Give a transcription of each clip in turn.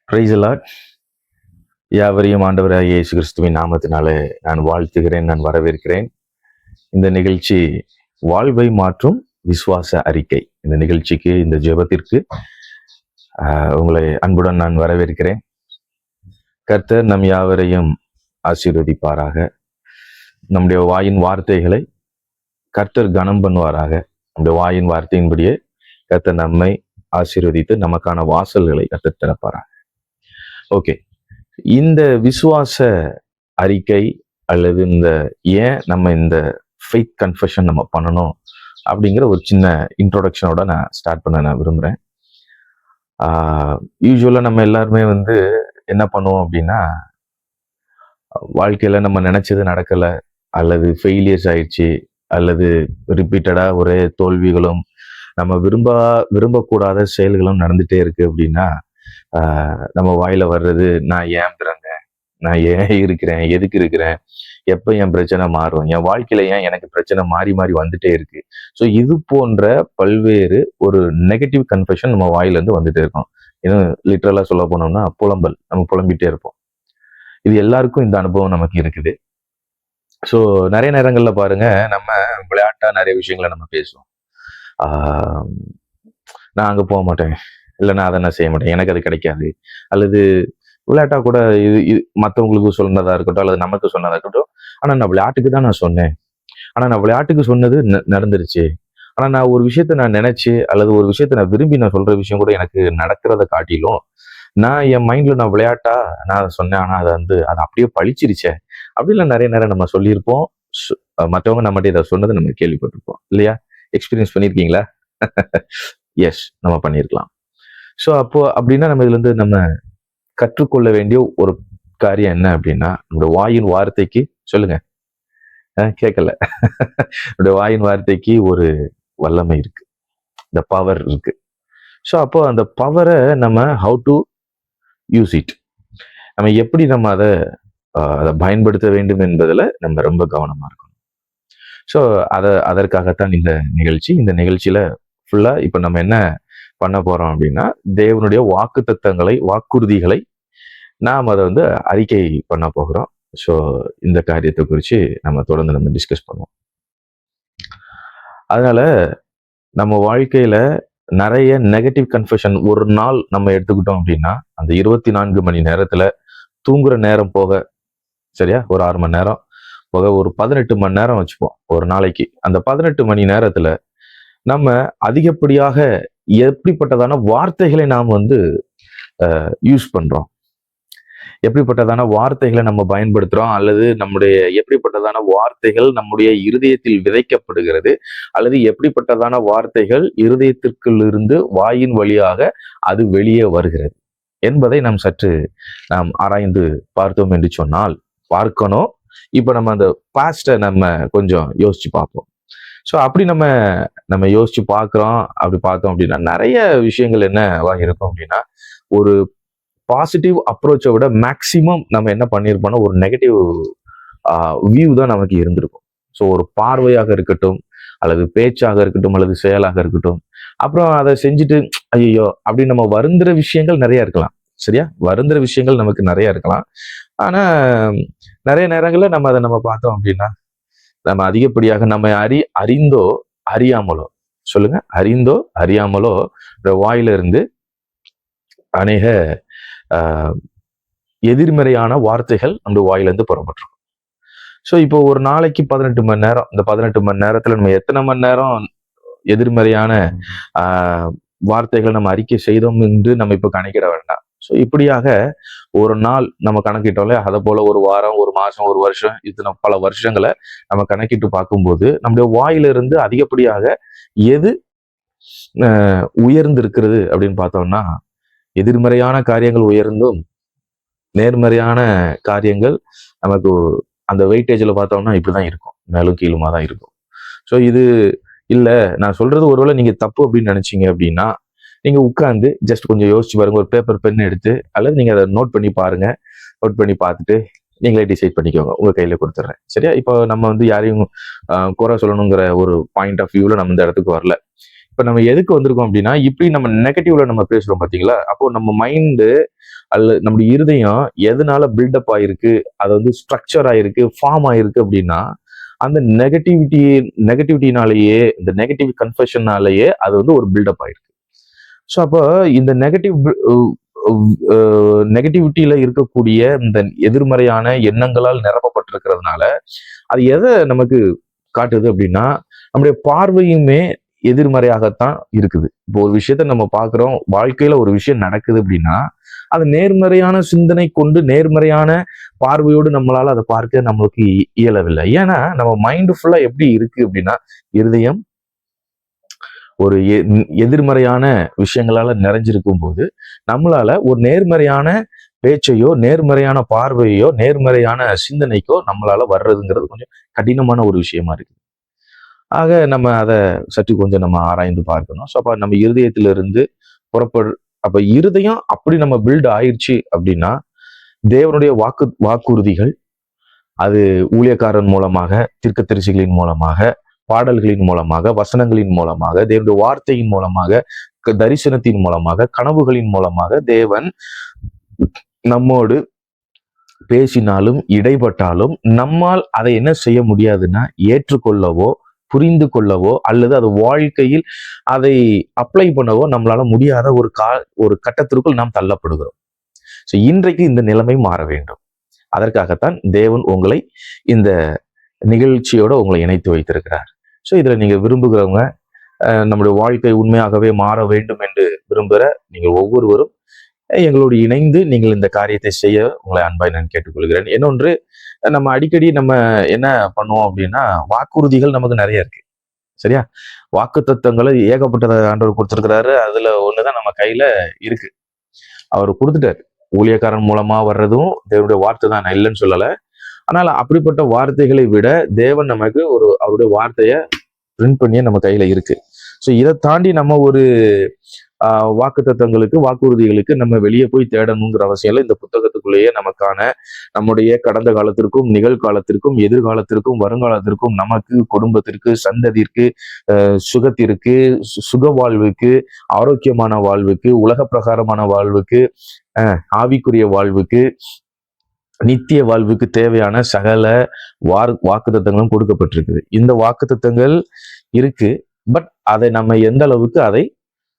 Price Lord. யாவரையும் ஆண்டவராகிய இயேசு கிறிஸ்துவின் நாமத்தினாலே நான் வாழ்த்துகிறேன், நான் வரவேற்கிறேன். இந்த நிகழ்ச்சி வாழ்வை மாற்றும் விசுவாச அறிக்கை. இந்த நிகழ்ச்சிக்கு, இந்த ஜெபத்திற்கு உங்களை அன்புடன் நான் வரவேற்கிறேன். கர்த்தர் நம் யாவரையும் ஆசீர்வதிப்பாராக. நம்முடைய வாயின் வார்த்தைகளை கர்த்தர் கனம் பண்ணுவாராக. நம்முடைய வாயின் வார்த்தையின்படியே கர்த்தர் நம்மை ஆசீர்வதித்து நமக்கான வாசல்களை கர்த்தர் திறப்பாராக. ஓகே, இந்த விசுவாச அறிக்கை அல்லது ஏன் நம்ம இந்த ஃபெய்த் கன்ஃபெஷன் நம்ம பண்ணணும் அப்படிங்கிற ஒரு சின்ன இன்ட்ரோடக்ஷனோட நான் ஸ்டார்ட் பண்ண நான் விரும்புகிறேன். யூஸ்வலாக நம்ம எல்லாருமே என்ன பண்ணுவோம் அப்படின்னா, வாழ்க்கையில் நம்ம நினச்சது நடக்கலை, அல்லது ஃபெயிலியர்ஸ் ஆயிடுச்சு, அல்லது ரிப்பீட்டடாக ஒரே தோல்விகளும் நம்ம விரும்பக்கூடாத செயல்களும் நடந்துகிட்டே இருக்கு அப்படின்னா, நம்ம வாயில வர்றது, நான் ஏன் பிறந்தேன், நான் ஏன் இருக்கிறேன், எதுக்கு இருக்கிறேன், எப்போ என் பிரச்சனை மாறும், என் வாழ்க்கையில ஏன் எனக்கு பிரச்சனை மாறி மாறி வந்துட்டே இருக்கு. ஸோ இது போன்ற பல்வேறு ஒரு நெகட்டிவ் கன்ஃபெஷன் நம்ம வாயிலேருந்து வந்துட்டே இருக்கோம். இன்னும் லிட்ரலா சொல்ல போனோம்னா புலம்பல், நம்ம புலம்பிட்டே இருப்போம். இது எல்லாருக்கும் இந்த அனுபவம் நமக்கு இருக்குது. ஸோ நிறைய நேரங்கள்ல பாருங்க, நம்ம விளையாட்டா நிறைய விஷயங்களை நம்ம பேசுவோம். நான் அங்க போக மாட்டேன், இல்லை நான் அதை நான் செய்ய மாட்டேன், எனக்கு அது கிடைக்காது. அல்லது விளையாட்டா கூட இது மற்றவங்களுக்கு சொன்னதா இருக்கட்டும், அல்லது நமக்கு சொன்னதா இருக்கட்டும். ஆனா நான் விளையாட்டுக்கு தான் நான் சொன்னேன், ஆனா நான் விளையாட்டுக்கு சொன்னது நடந்துருச்சு. ஆனா நான் ஒரு விஷயத்த நான் நினைச்சு, அல்லது ஒரு விஷயத்த நான் விரும்பி நான் சொல்ற விஷயம் கூட எனக்கு நடக்கிறத காட்டிலும், நான் என் மைண்ட்ல நான் விளையாட்டா நான் அதை சொன்னேன், ஆனா அதை அப்படியே பழிச்சிருச்சே அப்படின்லாம் நிறைய நேரம் நம்ம சொல்லியிருப்போம். மற்றவங்க நம்மகிட்ட இதை சொன்னதை நம்ம கேள்விப்பட்டிருப்போம் இல்லையா? எக்ஸ்பீரியன்ஸ் பண்ணியிருக்கீங்களா? எஸ், நம்ம பண்ணியிருக்கலாம். ஸோ அப்போ அப்படின்னா நம்ம இதுல நம்ம கற்றுக்கொள்ள வேண்டிய ஒரு காரியம் என்ன அப்படின்னா, நம்முடைய வாயின் வார்த்தைக்கு சொல்லுங்க, கேட்கல, நம்முடைய வாயின் வார்த்தைக்கு ஒரு வல்லமை இருக்கு, இந்த பவர் இருக்கு. ஸோ அப்போ அந்த பவரை நம்ம ஹவு டு யூஸ் இட், நம்ம எப்படி நம்ம அதை பயன்படுத்த வேண்டும் என்பதில் நம்ம ரொம்ப கவனமா இருக்கணும். ஸோ அதற்காகத்தான் இந்த நிகழ்ச்சியில ஃபுல்லா இப்போ நம்ம என்ன பண்ண போறோம் அப்படின்னா, தேவனுடைய வாக்கு தத்தங்களை, வாக்குறுதிகளை நாம் அதை அறிக்கை பண்ண போகிறோம். ஸோ இந்த காரியத்தை குறித்து நம்ம தொடர்ந்து நம்ம டிஸ்கஸ் பண்ணுவோம். அதனால நம்ம வாழ்க்கையில நிறைய நெகட்டிவ் கன்ஃபெஷன் ஒரு நாள் நம்ம எடுத்துக்கிட்டோம் அப்படின்னா, அந்த 24 மணி நேரத்துல தூங்குற நேரம் போக, சரியா, ஒரு 6 மணி நேரம் போக ஒரு 18 மணி நேரம் வச்சுப்போம் ஒரு நாளைக்கு. அந்த 18 மணி நேரத்துல நம்ம அதிகப்படியாக எப்படிப்பட்டதான வார்த்தைகளை நாம் யூஸ் பண்றோம், எப்படிப்பட்டதான வார்த்தைகளை நம்ம பயன்படுத்துறோம், அல்லது எப்படிப்பட்டதான வார்த்தைகள் நம்முடைய இருதயத்தில் விதைக்கப்படுகிறது, அல்லது எப்படிப்பட்டதான வார்த்தைகள் இருதயத்திற்குள் இருந்து வாயின் வழியாக அது வெளியே வருகிறது என்பதை நாம் ஆராய்ந்து பார்த்தோம் என்று சொன்னால், பார்க்கணும். இப்ப நம்ம அந்த பாஸ்ட நம்ம கொஞ்சம் யோசிச்சு பார்ப்போம். ஸோ அப்படி நம்ம யோசிச்சு பார்க்குறோம். அப்படி பார்த்தோம் அப்படின்னா நிறைய விஷயங்கள் என்னவா இருக்கும் அப்படின்னா, ஒரு பாசிட்டிவ் அப்ரோச்சை விட மேக்சிமம் நம்ம என்ன பண்ணியிருப்போம்னா, ஒரு நெகட்டிவ் வியூ தான் நமக்கு இருந்திருக்கும். ஸோ ஒரு பார்வையாக இருக்கட்டும், அல்லது பேச்சாக இருக்கட்டும், அல்லது செயலாக இருக்கட்டும், அப்புறம் அதை செஞ்சுட்டு ஐயோ அப்படின்னு நம்ம வருந்துற விஷயங்கள் நிறைய இருக்கலாம். சரியா, வருந்துற விஷயங்கள் நமக்கு நிறைய இருக்கலாம். ஆனா நிறைய நேரங்களில் நம்ம பார்த்தோம் அப்படின்னா, நம்ம அதிகப்படியாக நம்ம அறிந்தோ அறியாமலோ, சொல்லுங்க, அறிந்தோ அறியாமலோ வாயிலிருந்து அநேக எதிர்மறையான வார்த்தைகள் நம்ம வாயிலிருந்து புறப்பட்டிருக்கும். ஸோ இப்போ ஒரு நாளைக்கு 18 மணி நேரம், இந்த 18 மணி நேரத்துல நம்ம எத்தனை மணி நேரம் எதிர்மறையான வார்த்தைகள் நம்ம அறிக்கை செய்தோம் என்று நம்ம இப்போ கணக்கிட வேண்டாம். ஸோ இப்படியாக ஒரு நாள் நம்ம கணக்கிட்டோம்ல, அதை போல ஒரு வாரம், ஒரு மாசம், ஒரு வருஷம், இத்தனை பல வருஷங்களை நம்ம கணக்கிட்டு பார்க்கும்போது நம்முடைய வாயிலிருந்து அதிகப்படியாக எது உயர்ந்து இருக்கிறது அப்படின்னு பார்த்தோம்னா, எதிர்மறையான காரியங்கள் உயர்ந்தும் நேர்மறையான காரியங்கள் நமக்கு அந்த வெயிட்டேஜில் பார்த்தோம்னா இப்படிதான் இருக்கும், மேலும் கீழுமா தான் இருக்கும். ஸோ இது இல்லை, நான் சொல்றது ஒருவேளை நீங்க தப்பு அப்படின்னு நினைச்சீங்க அப்படின்னா, நீங்க உட்கார்ந்து ஜஸ்ட் கொஞ்சம் யோசிச்சு பாருங்க, ஒரு பேப்பர் பென் எடுத்து, அல்லது நீங்க அதை நோட் பண்ணி பாருங்க. நோட் பண்ணி பார்த்துட்டு நீங்களே டிசைட் பண்ணிக்கோங்க, உங்க கையில கொடுத்துட்றேன். சரியா? இப்போ நம்ம யாரையும் குறை சொல்லணுங்கிற ஒரு பாயிண்ட் ஆஃப் வியூல நம்ம இந்த இடத்துக்கு வரல. இப்ப நம்ம எதுக்கு வந்திருக்கோம் அப்படின்னா, இப்படி நம்ம நெகட்டிவ்ல நம்ம பேசுறோம் பாத்தீங்களா? அப்போ நம்ம மைண்டு அல்லது நம்முடைய இருதயம் எதனால பில்டப் ஆயிருக்கு, அது வந்து ஸ்ட்ரக்சர் ஆயிருக்கு, ஃபார்ம் ஆயிருக்கு அப்படின்னா, அந்த நெகட்டிவிட்டினாலேயே, இந்த நெகட்டிவ் கன்ஃபெஷன்னாலேயே அது வந்து ஒரு பில்டப் ஆயிருக்கு. ஸோ அப்போ இந்த நெகட்டிவிட்டியில இருக்கக்கூடிய இந்த எதிர்மறையான எண்ணங்களால் நிரப்பப்பட்டிருக்கிறதுனால, அது எதை நமக்கு காட்டுது அப்படின்னா, நம்முடைய பார்வையுமே எதிர்மறையாகத்தான் இருக்குது. இப்போ ஒரு விஷயத்த நம்ம பார்க்கிறோம், வாழ்க்கையில ஒரு விஷயம் நடக்குது அப்படின்னா, அது நேர்மறையான சிந்தனை கொண்டு நேர்மறையான பார்வையோடு நம்மளால அதை பார்க்க நம்மளுக்கு இயலவில்லை. ஏன்னா நம்ம மைண்ட் ஃபுல்லா எப்படி இருக்கு அப்படின்னா, இருதயம் ஒரு எதிர்மறையான விஷயங்களால நிறைஞ்சிருக்கும் போது நம்மளால ஒரு நேர்மறையான பேச்சையோ, நேர்மறையான பார்வையோ, நேர்மறையான சிந்தனைக்கோ நம்மளால வர்றதுங்கிறது கொஞ்சம் கடினமான ஒரு விஷயமா இருக்கு. ஆக நம்ம அதை சற்று கொஞ்சம் நம்ம ஆராய்ந்து பார்க்கணும். ஸோ அப்ப நம்ம இருதயத்திலிருந்து அப்ப இருதயம் அப்படி நம்ம பில்ட் ஆயிடுச்சு அப்படின்னா, தேவனுடைய வாக்குறுதிகள் அது ஊழியக்காரன் மூலமாக, தீர்க்கதரிசிகளின் மூலமாக, பாடல்களின் மூலமாக, வசனங்களின் மூலமாக, தேவனுடைய வார்த்தையின் மூலமாக, தரிசனத்தின் மூலமாக, கனவுகளின் மூலமாக தேவன் நம்மோடு பேசினாலும் இடைப்பட்டாலும் நம்மால் அதை என்ன செய்ய முடியாதுன்னா ஏற்றுக்கொள்ளவோ, புரிந்து கொள்ளவோ, அல்லது அது வாழ்க்கையில் அதை அப்ளை பண்ணவோ நம்மளால முடியாத ஒரு கட்டத்திற்குள் நாம் தள்ளப்படுகிறோம். ஸோ இன்றைக்கு இந்த நிலைமை மாற வேண்டும். அதற்காகத்தான் தேவன் உங்களை இந்த நிகழ்ச்சியோட உங்களை இணைத்து வைத்திருக்கிறார். ஸோ இதுல நீங்க விரும்புகிறவங்க, நம்முடைய வாழ்க்கை உண்மையாகவே மாற வேண்டும் என்று விரும்புகிற நீங்கள் ஒவ்வொருவரும் எங்களோடு இணைந்து நீங்கள் இந்த காரியத்தை செய்ய உங்களை அன்பாய் நான் கேட்டுக்கொள்கிறேன். இன்னொன்று, நம்ம அடிக்கடி நம்ம என்ன பண்ணுவோம் அப்படின்னா, வாக்குறுதிகள் நமக்கு நிறைய இருக்கு. சரியா? வாக்கு தத்துவங்களை ஏகப்பட்டதை ஆண்டவர் கொடுத்திருக்கிறாரு. அதுல ஒண்ணுதான் நம்ம கையில இருக்கு. அவர் கொடுத்துட்டாரு. ஊழியக்காரன் மூலமா வர்றதும் தேவனுடைய வார்த்தை தான், நான் இல்லைன்னு சொல்லல. ஆனால் அப்படிப்பட்ட வார்த்தைகளை விட தேவன் நமக்கு அவருடைய வார்த்தைய பிரிண்ட் பண்ணியே நம்ம கையில இருக்கு. ஸோ இதை தாண்டி நம்ம ஒரு வாக்கு தத்துவங்களுக்கு, வாக்குறுதிகளுக்கு நம்ம வெளியே போய் தேடணுங்கிற அவசியம் இல்லை. இந்த புத்தகத்துக்குள்ளேயே நமக்கான நம்முடைய கடந்த காலத்திற்கும், நிகழ்காலத்திற்கும், எதிர்காலத்திற்கும், வருங்காலத்திற்கும், நமக்கு, குடும்பத்திற்கு, சந்ததிற்கு, சுகத்திற்கு, சுக வாழ்வுக்கு, ஆரோக்கியமான வாழ்வுக்கு, உலக பிரகாரமான வாழ்வுக்கு, ஆவிக்குரிய வாழ்வுக்கு, நித்திய வாழ்வுக்கு தேவையான சகல வாக்கு தத்தங்களும் கொடுக்கப்பட்டிருக்குது. இந்த வாக்கு தத்தங்கள் இருக்கு. பட் அதை நம்ம எந்த அளவுக்கு அதை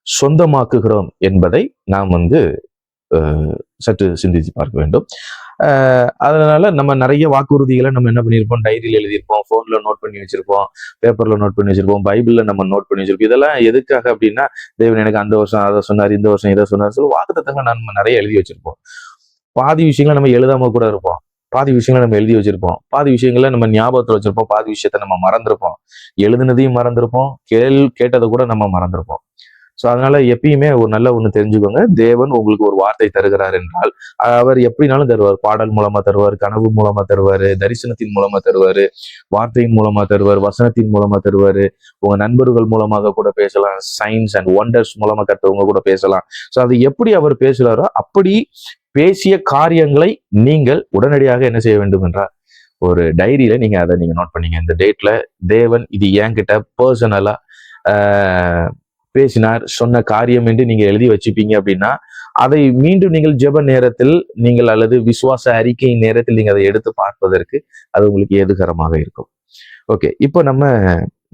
சொந்தமாக்குகிறோம் என்பதை நாம் சற்று சிந்தித்து பார்க்க வேண்டும். அதனால நம்ம நிறைய வாக்குறுதிகளை நம்ம என்ன பண்ணியிருப்போம், டைரியில் எழுதியிருப்போம், போன்ல நோட் பண்ணி வச்சிருப்போம், பேப்பர்ல நோட் பண்ணி வச்சிருப்போம், பைபிள்ல நம்ம நோட் பண்ணி வச்சிருப்போம். இதெல்லாம் எதுக்காக அப்படின்னா, தேவன் எனக்கு அந்த வருஷம் அதை சொன்னார், இந்த வருஷம் இதை சொன்னார் சொல்லி வாக்கு தத்தங்களை நம்ம நிறைய எழுதி வச்சிருப்போம். பாதி விஷயங்களை நம்ம எழுதாம கூட இருப்போம், பாதி விஷயங்களை நம்ம எழுதி வச்சிருப்போம், பாதி விஷயங்களை நம்ம ஞாபகத்துல வச்சிருப்போம், பாதி விஷயத்த நம்ம மறந்துருப்போம், எழுதுனதையும் மறந்துருப்போம், கேட்டதை கூட நம்ம மறந்துருப்போம். ஸோ அதனால எப்பயுமே ஒரு நல்ல ஒண்ணு தெரிஞ்சுக்கோங்க, தேவன் உங்களுக்கு ஒரு வார்த்தை தருகிறார் என்றால் அவர் எப்படினாலும் தருவார். பாடல் மூலமா தருவார், கனவு மூலமா தருவாரு, தரிசனத்தின் மூலமா தருவாரு, வார்த்தையின் மூலமா தருவார், வசனத்தின் மூலமா தருவாரு, உங்க நண்பர்கள் மூலமாக கூட பேசலாம், சயின்ஸ் அண்ட் ஒண்டர்ஸ் மூலமா கற்றவங்க கூட பேசலாம். ஸோ அது எப்படி அவர் பேசுறாரோ அப்படி பேசிய காரியங்களை நீங்கள் உடனடியாக என்ன செய்ய வேண்டும் என்றால், ஒரு டைரியில நீங்க அதை நோட் பண்ணீங்க. இந்த டேட்ல தேவன் இது என்கிட்ட பர்சனலா பேசினார், சொன்ன காரியம் என்று நீங்க எழுதி வச்சுப்பீங்க அப்படின்னா, அதை மீண்டும் நீங்கள் ஜெப நேரத்தில் நீங்கள் அல்லது விசுவாச அறிக்கை நேரத்தில் நீங்க அதை எடுத்து பார்ப்பதற்கு அது உங்களுக்கு ஏதுகரமாக இருக்கும். ஓகே, இப்போ நம்ம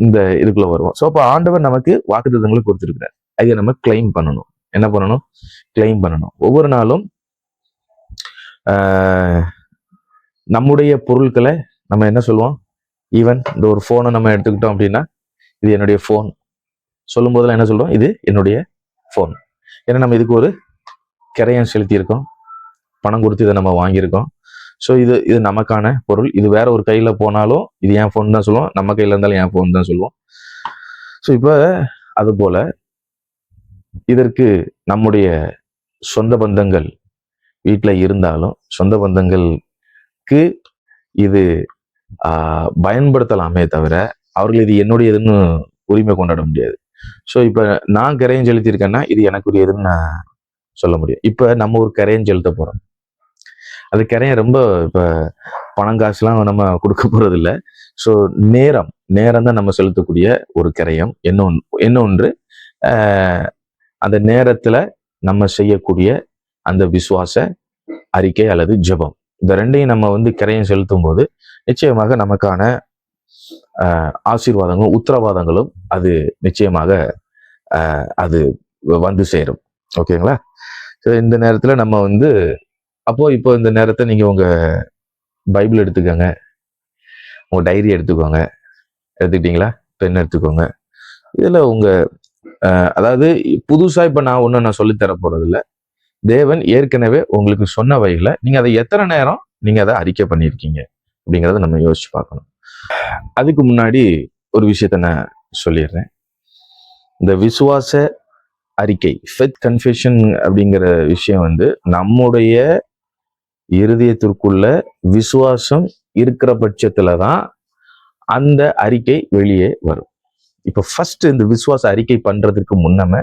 இந்த இதுக்குள்ள வருவோம். ஸோ அப்போ ஆண்டவர் நமக்கு வாக்குத்தத்தங்களை கொடுத்திருக்கிறார். அதை நம்ம கிளைம் பண்ணணும். என்ன பண்ணணும்? கிளைம் பண்ணணும். ஒவ்வொரு நாளும் நம்முடைய பொருட்களை நம்ம என்ன சொல்லுவோம், ஈவன் இந்த ஒரு போனை நம்ம எடுத்துக்கிட்டோம் அப்படின்னா, இது என்னுடைய போன் சொல்லும் போதெல்லாம் என்ன சொல்றோம், இது என்னுடைய போன். ஏன்னா நம்ம இதுக்கு ஒரு கிரையம் செலுத்தியிருக்கோம், பணம் கொடுத்து இதை நம்ம வாங்கியிருக்கோம். ஸோ இது நமக்கான பொருள். இது வேற ஒரு கையில போனாலும் இது என் போன் தான் சொல்லுவோம், நம்ம கையில இருந்தாலும் என் போன் தான் சொல்லுவோம். ஸோ இப்போ அது போல இதற்கு நம்முடைய சொந்த பந்தங்கள் வீட்டுல இருந்தாலும் சொந்த பந்தங்களுக்கு இது பயன்படுத்தலாமே தவிர அவர்கள் இது என்னுடையதுன்னு உரிமை கொண்டாட முடியாது. ஸோ இப்ப நான் கரையம் செலுத்தியிருக்கேன்னா இது எனக்குரியதுன்னு நான் சொல்ல முடியும். இப்ப நம்ம ஒரு கரையம் செலுத்த போறோம். அது கரையம் ரொம்ப இப்ப பணம் காசுலாம் நம்ம கொடுக்க போறது இல்லை. ஸோ நேரம் தான் நம்ம செலுத்தக்கூடிய ஒரு கரையம். இன்னொன்று ஆஹ் அந்த நேரத்துல நம்ம செய்யக்கூடிய அந்த விசுவாச அறிக்கை அல்லது ஜெபம், இந்த ரெண்டையும் நம்ம கிரயம் செலுத்தும் போது நிச்சயமாக நமக்கான ஆசீர்வாதங்களும் உத்தரவாதங்களும் அது நிச்சயமாக அது வந்து சேரும். ஓகேங்களா? இந்த நேரத்துல நம்ம இப்போ இந்த நேரத்தை நீங்க உங்க பைபிள் எடுத்துக்கோங்க, உங்க டைரி எடுத்துக்கோங்க. எடுத்துக்கிட்டீங்களா? பென் எடுத்துக்கோங்க. இதுல உங்க அதாவது புதுசா இப்ப நான் சொல்லித்தர போறது இல்லை. தேவன் ஏற்கனவே உங்களுக்கு சொன்னவைகளை நீங்க அதை எத்தனை நேரம் நீங்க அதை அறிக்கை பண்ணியிருக்கீங்க அப்படிங்கிறத நம்ம யோசிச்சு பார்க்கணும். அதுக்கு முன்னாடி ஒரு விஷயத்த நான் சொல்லிடுறேன். இந்த விசுவாச அறிக்கை, ஃபெத் கன்ஃபெஷன் அப்படிங்கிற விஷயம் நம்முடைய இருதயத்திற்குள்ள விசுவாசம் இருக்கிற பட்சத்துல தான் அந்த அறிக்கை வெளியே வரும். இப்ப ஃபர்ஸ்ட் இந்த விசுவாச அறிக்கை பண்றதுக்கு முன்னமே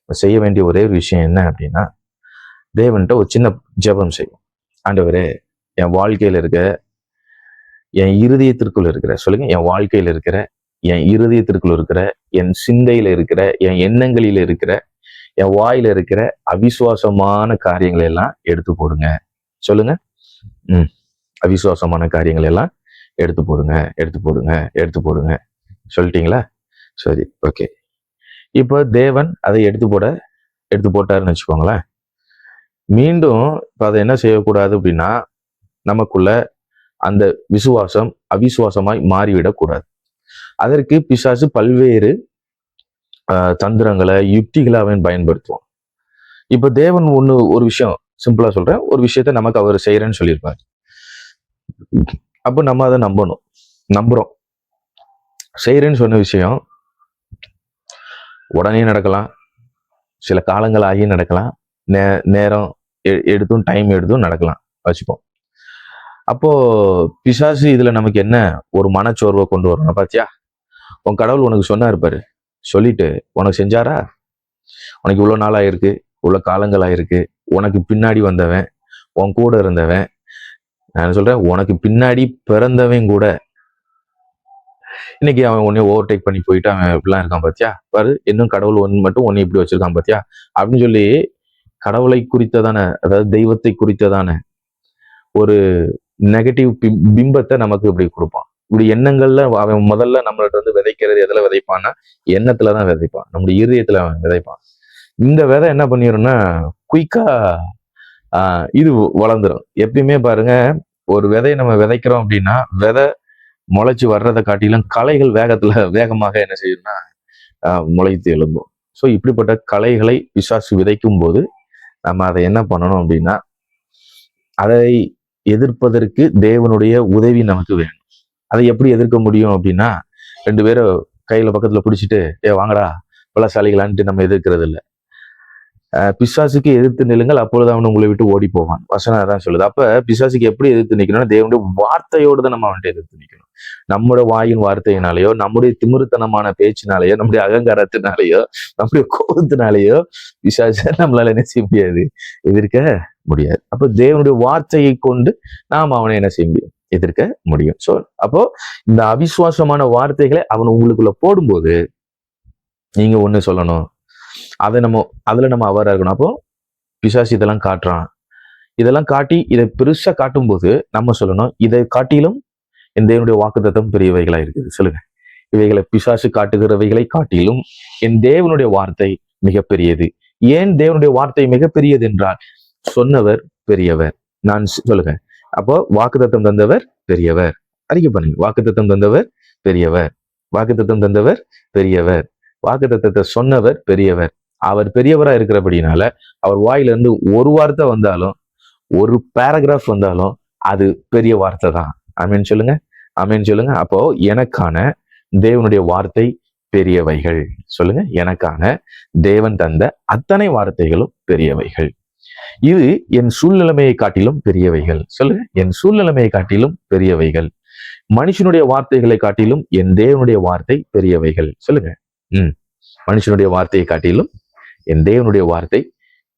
செய்ய வேண்டிய ஒரே ஒரு விஷயம் என்ன அப்படின்னா, தேவன்கிட்ட ஒரு சின்ன ஜெபம் செய்யும். ஆண்டவரே, என் வாழ்க்கையில இருக்க, என் இருதயத்திற்குள் இருக்கிற, சொல்லுங்க, என் வாழ்க்கையில இருக்கிற, என் இருதயத்திற்குள் இருக்கிற, என் சிந்தையில இருக்கிற, என் எண்ணங்களில இருக்கிற, என் வாயில இருக்கிற அவிசுவாசமான காரியங்களை எல்லாம் எடுத்து போடுங்க. சொல்லுங்க. அவிசுவாசமான காரியங்கள் எல்லாம் எடுத்து போடுங்க, எடுத்து போடுங்க, எடுத்து போடுங்க. சொல்லிட்டீங்களா? சரி, ஓகே. இப்போ தேவன் அதை எடுத்து போட்டாருன்னு வச்சுக்கோங்களேன். மீண்டும் இப்ப அதை என்ன செய்யக்கூடாது அப்படின்னா, நமக்குள்ள அந்த விசுவாசம் அவிசுவாசமாய் மாறிவிடக்கூடாது. அதற்கு பிசாசு பல்வேறு தந்திரங்களை, யுக்திகளை அவன் பயன்படுத்துவான். இப்ப தேவன் ஒரு விஷயம் சிம்பிளா சொல்றேன், ஒரு விஷயத்த நமக்கு அவர் செய்யறேன்னு சொல்லியிருப்பாரு. அப்போ நம்ம அதை நம்புறோம். செய்யறேன்னு சொன்ன விஷயம் உடனே நடக்கலாம், சில காலங்கள் ஆகி நடக்கலாம், நேரம் எடுத்தும் டைம் எடுத்தும் நடக்கலாம் வச்சுப்போம். அப்போ பிசாசு இதுல நமக்கு என்ன ஒரு மனச்சோர்வை கொண்டு வரணும். பாத்தியா, உன் கடவுள் உனக்கு சொன்னா இருப்பாரு, சொல்லிட்டு உனக்கு செஞ்சாரா? உனக்கு இவ்வளவு நாள் ஆயிருக்கு, இவ்வளவு காலங்கள் ஆயிருக்கு, உனக்கு பின்னாடி வந்தவன், உன் கூட இருந்தவன், நான் சொல்றேன் உனக்கு பின்னாடி பிறந்தவன் கூட இன்னைக்கு அவன் உன்னை ஓவர்டேக் பண்ணி போயிட்டு அவன் இப்படிலாம் இருக்கான் பாத்தியா, பாரு இன்னும் கடவுள் மட்டும் உன்னை இப்படி வச்சிருக்கான் பாத்தியா அப்படின்னு சொல்லி கடவுளை குறித்ததான, அதாவது தெய்வத்தை குறித்ததான ஒரு நெகட்டிவ் பிம்பத்தை நமக்கு இப்படி கொடுப்பான். இப்படி எண்ணங்கள்ல அவன் முதல்ல நம்மள்ட்ட விதைக்கிறது எதுல விதைப்பான்னா, எண்ணத்துலதான் விதைப்பான், நம்முடைய இருதயத்துல அவன் விதைப்பான். இந்த விதை என்ன பண்ணிடும்னா குயிக்கா இது வளர்ந்துடும். எப்பயுமே பாருங்க, ஒரு விதையை நம்ம விதைக்கிறோம் அப்படின்னா விதை முளைச்சு வர்றதை காட்டிலும் களைகள் வேகமாக என்ன செய்யும்னா முளைத்து எழும்பும். ஸோ இப்படிப்பட்ட களைகளை பிசாசு விதைக்கும் போது நம்ம அதை என்ன பண்ணணும் அப்படின்னா, அதை எதிர்ப்பதற்கு தேவனுடைய உதவி நமக்கு வேணும். அதை எப்படி எதிர்க்க முடியும் அப்படின்னா, 2 பேரும் கையில பக்கத்துல பிடிச்சிட்டு வாங்கடா பலசாலிகளான்ட்டு நம்ம எதிர்க்கிறது இல்லை. பிசாசுக்கு எதிர்த்து நில்லுங்கள், அப்பொழுது அவன் உங்களை விட்டு ஓடி போவான். வசனம் அதான் சொல்லுது. அப்ப பிசாசுக்கு எப்படி எதிர்த்து நிக்கணும்னா, தேவனுடைய வார்த்தையோடு தான் நம்ம அவன்கிட்ட எதிர்த்து நிக்கணும். நம்முடைய வாயின் வார்த்தையினாலேயோ, நம்முடைய திமிருத்தனமான பேச்சினாலேயோ, நம்முடைய அகங்காரத்தினாலேயோ, நம்முடைய கோபத்தினாலேயோ பிசாச நம்மளால என்ன செய்ய முடியாது, எதிர்க்க முடியாது. அப்ப தேவனுடைய வார்த்தையை கொண்டு நாம் அவனை என்ன செய்ய முடியும், எதிர்க்க முடியும். சோ அப்போ இந்த அவிசுவாசமான வார்த்தைகளை அவன் உங்களுக்குள்ள போடும்போது நீங்க ஒண்ணு சொல்லணும், அதுல நம்ம அவரா இருக்கணும். அப்போ பிசாசு இதெல்லாம் காட்டுறான், இதெல்லாம் காட்டி இதை பெருசா காட்டும் போது நம்ம சொல்லணும், இதை காட்டிலும் என் தேவனுடைய வாக்குத்தத்தம் பெரியவைகளா இருக்குது. சொல்லுங்க, இவைகளை பிசாசு காட்டுகிறவைகளை காட்டிலும் என் தேவனுடைய வார்த்தை மிகப்பெரியது. ஏன் தேவனுடைய வார்த்தை மிகப்பெரியது என்றால், சொன்னவர் பெரியவர். நான் சொல்லுங்க, அப்போ வாக்குத்தத்தம் தந்தவர் பெரியவர். அறிக்கை பண்ணுங்க, வாக்குத்தத்தம் தந்தவர் பெரியவர், வாக்குத்தத்தம் தந்தவர் பெரியவர், வாக்குத்தத்தத்தை சொன்னவர் பெரியவர். அவர் பெரியவரா இருக்கிறபடினால அவர் வாயிலிருந்து ஒரு வார்த்தை வந்தாலும், ஒரு பேராகிராஃப் வந்தாலும் அது பெரிய வார்த்தை தான். ஆமேன் சொல்லுங்க, ஆமேன் சொல்லுங்க. அப்போ எனக்கான தேவனுடைய வார்த்தை பெரியவைகள். சொல்லுங்க, எனக்கான தேவன் தந்த அத்தனை வார்த்தைகளும் பெரியவைகள். இது என் சூழ்நிலைமையை காட்டிலும் பெரியவைகள். சொல்லுங்க, என் சூழ்நிலைமையை காட்டிலும் பெரியவைகள். மனுஷனுடைய வார்த்தைகளை காட்டிலும் என் தேவனுடைய வார்த்தை பெரியவைகள். சொல்லுங்க, மனுஷனுடைய வார்த்தையை காட்டிலும் என் தேவனுடைய வார்த்தை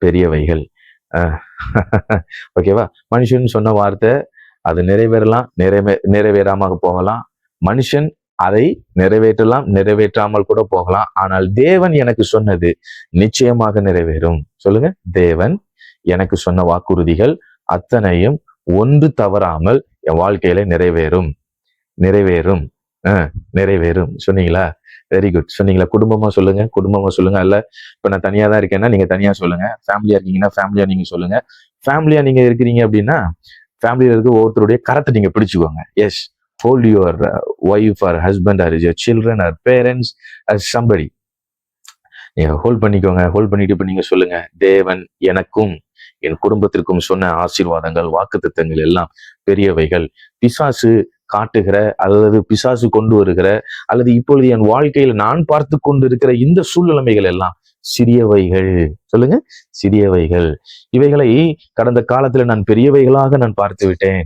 பெரியவைகள். ஓகேவா? மனுஷன் சொன்ன வார்த்தை அது நிறைவேறலாம், நிறைவேறாம போகலாம். மனுஷன் அதை நிறைவேற்றலாம், நிறைவேற்றாமல் கூட போகலாம். ஆனால் தேவன் எனக்கு சொன்னது நிச்சயமாக நிறைவேறும். சொல்லுங்க, தேவன் எனக்கு சொன்ன வாக்குறுதிகள் அத்தனையும் ஒன்று தவறாமல் என் வாழ்க்கையில நிறைவேறும், நிறைவேறும், நிறைவேறும். சொன்னீங்களா? Very good. சொன்னீங்களா? குடும்பமா சொல்லுங்க, குடும்பமா சொல்லுங்க. அல்ல இப்ப நான் தனியா தான் இருக்கேன்னா நீங்க தனியா சொல்லுங்க. ஃபேமிலியா இருக்கீங்கன்னா ஃபேமிலியா நீங்க சொல்லுங்க. ஃபேமிலியா நீங்க இருக்கிறீங்க அப்படின்னா ஃபேமிலியில இருக்க ஒவ்வொருத்தருடைய கரத்தை நீங்க பிடிச்சுக்கோங்க. Yes, hold your wife or husband or your children or parents as somebody. நீங்க ஹோல்ட் பண்ணிக்கோங்க. ஹோல்ட் பண்ணிட்டு இப்ப நீங்க சொல்லுங்க, தேவன் எனக்கும் என் குடும்பத்திற்கும் சொன்ன ஆசீர்வாதங்கள், வாக்குத்தத்தங்கள் எல்லாம் பெரியவைகள். பிசாசு காட்டுகிற அல்லது பிசாசு கொண்டு வருகிற அல்லது இப்பொழுது என் வாழ்க்கையில் நான் பார்த்து கொண்டு இருக்கிற இந்த சூழ்நிலைமைகள் எல்லாம் சிறியவைகள். சொல்லுங்க, சிறியவைகள். இவைகளை கடந்த காலத்துல நான் பெரியவைகளாக நான் பார்த்து விட்டேன்.